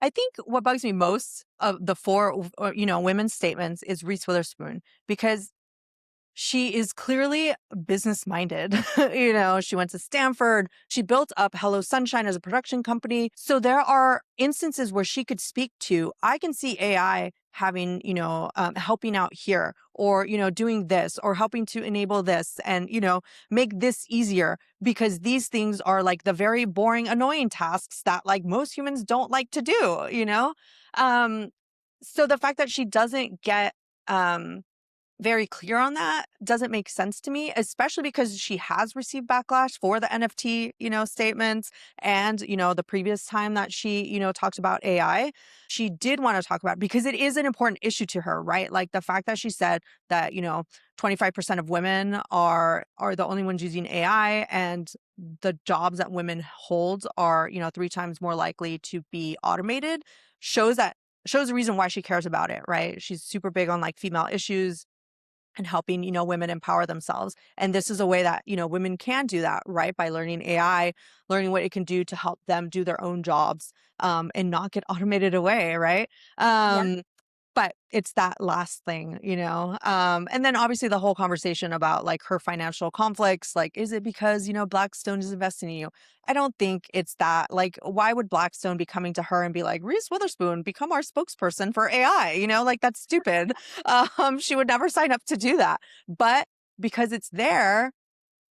I think what bugs me most of the four, women's statements is Reese Witherspoon because she is clearly business minded. She went to Stanford. She built up Hello Sunshine as a production company. So there are instances where she could speak to, I can see AI having, helping out here or, doing this or helping to enable this and, make this easier because these things are like the very boring, annoying tasks that like most humans don't like to do? Um, so the fact that she doesn't get, very clear on that doesn't make sense to me, especially because she has received backlash for the NFT, statements and, the previous time that she, talked about AI. She did want to talk about it because it is an important issue to her, right? Like the fact that she said that, 25% of women are the only ones using AI and the jobs that women hold are, three times more likely to be automated shows that shows the reason why she cares about it, right? She's super big on like female issues and helping, women empower themselves. And this is a way that, women can do that, right? By learning AI, learning what it can do to help them do their own jobs, and not get automated away, right? Yeah. But it's that last thing. And then obviously the whole conversation about like her financial conflicts, like, is it because, Blackstone is investing in you? I don't think it's that. Like, why would Blackstone be coming to her and be like, Reese Witherspoon, become our spokesperson for AI? Like that's stupid. She would never sign up to do that. But because it's there,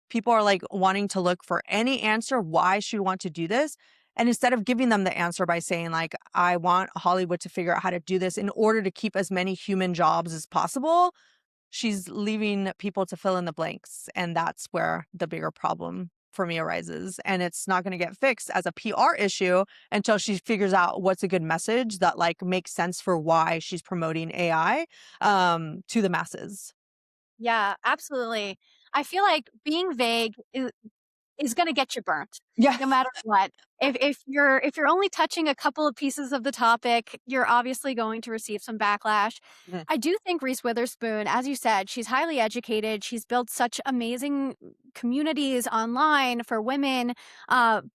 people are like wanting to look for any answer why she would want to do this. And instead of giving them the answer by saying like, I want Hollywood to figure out how to do this in order to keep as many human jobs as possible, she's leaving people to fill in the blanks. And that's where the bigger problem for me arises. And it's not going to get fixed as a PR issue until she figures out what's a good message that like makes sense for why she's promoting AI, to the masses. Yeah, absolutely. I feel like being vague is gonna get you burnt, Yeah. no matter what. If you're only touching a couple of pieces of the topic, you're obviously going to receive some backlash. Mhm. I do think Reese Witherspoon, as you said, she's highly educated. She's built such amazing communities online for women,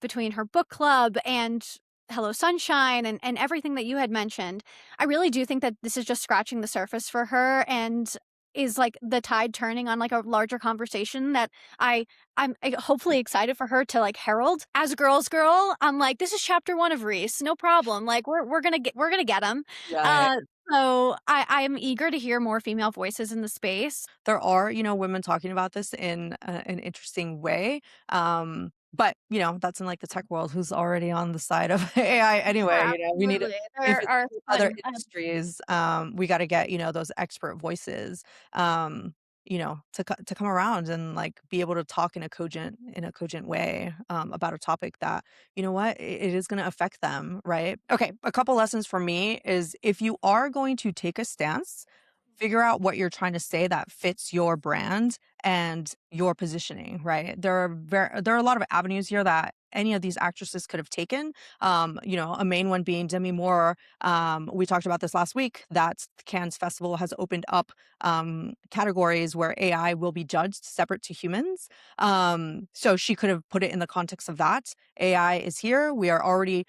between her book club and Hello Sunshine and everything that you had mentioned. I really do think that this is just scratching the surface for her and is like the tide turning on like a larger conversation that I'm hopefully excited for her to like herald as a girl's girl. I'm like, this is chapter one of Reese, no problem. Like we're gonna get him. Yeah. Uh, so I am eager to hear more female voices in the space. There are, women talking about this in an interesting way. But, that's in like the tech world who's already on the side of AI anyway, we need to, Absolutely, if there it's are other fun. industries, we got to get, those expert voices, to come around and like be able to talk in a cogent way, about a topic that, you know what, it is going to affect them, right? Okay. A couple lessons for me is if you are going to take a stance, figure out what you're trying to say that fits your brand and your positioning, right? There are a lot of avenues here that any of these actresses could have taken. A main one being Demi Moore. We talked about this last week that Cannes Festival has opened up, categories where AI will be judged separate to humans. So she could have put it in the context of that. AI is here. We are already,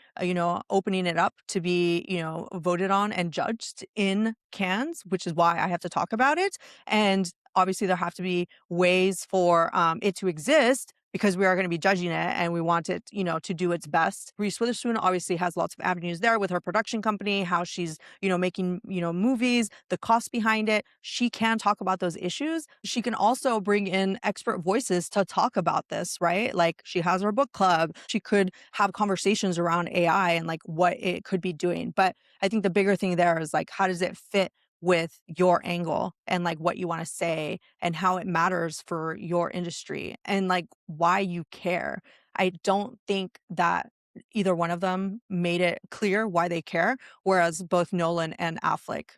opening it up to be, voted on and judged in Cannes, which is why I have to talk about it. And obviously, there have to be ways for, it to exist because we are going to be judging it and we want it, to do its best. Reese Witherspoon obviously has lots of avenues there with her production company, how she's, making, movies, the cost behind it. She can talk about those issues. She can also bring in expert voices to talk about this, right? Like she has her book club. She could have conversations around AI and like what it could be doing. But I think the bigger thing there is like, how does it fit with your angle and like what you want to say and how it matters for your industry and like why you care. I don't think that either one of them made it clear why they care, whereas both Nolan and Affleck,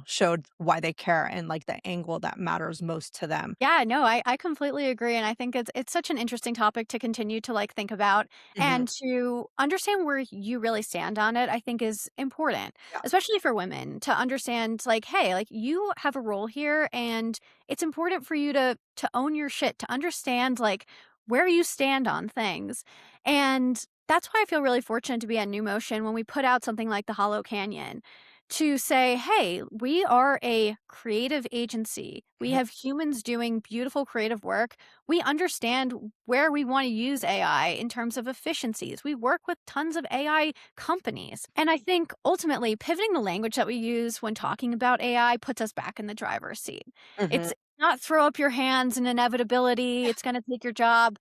showed why they care and like the angle that matters most to them. Yeah, no, I completely agree, and I think it's such an interesting topic to continue to, like, think about, Mhm. and to understand where you really stand on it, I think is important, Yeah. especially for women to understand, like, "Hey, like, you have a role here, and it's important for you to own your shit, to understand, like, where you stand on things." And That's why I feel really fortunate to be at New Motion when we put out something like the Hollow Canyon to say, hey, we are a creative agency. We Mhm, have humans doing beautiful creative work. We understand where we want to use AI in terms of efficiencies. We work with tons of AI companies. And I think ultimately pivoting the language that we use when talking about AI puts us back in the driver's seat. mhm, It's not throw up your hands and inevitability, it's going to take your job.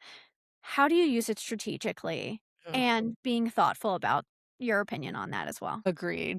How do you use it strategically? mhm. And being thoughtful about your opinion on that as well. Agreed.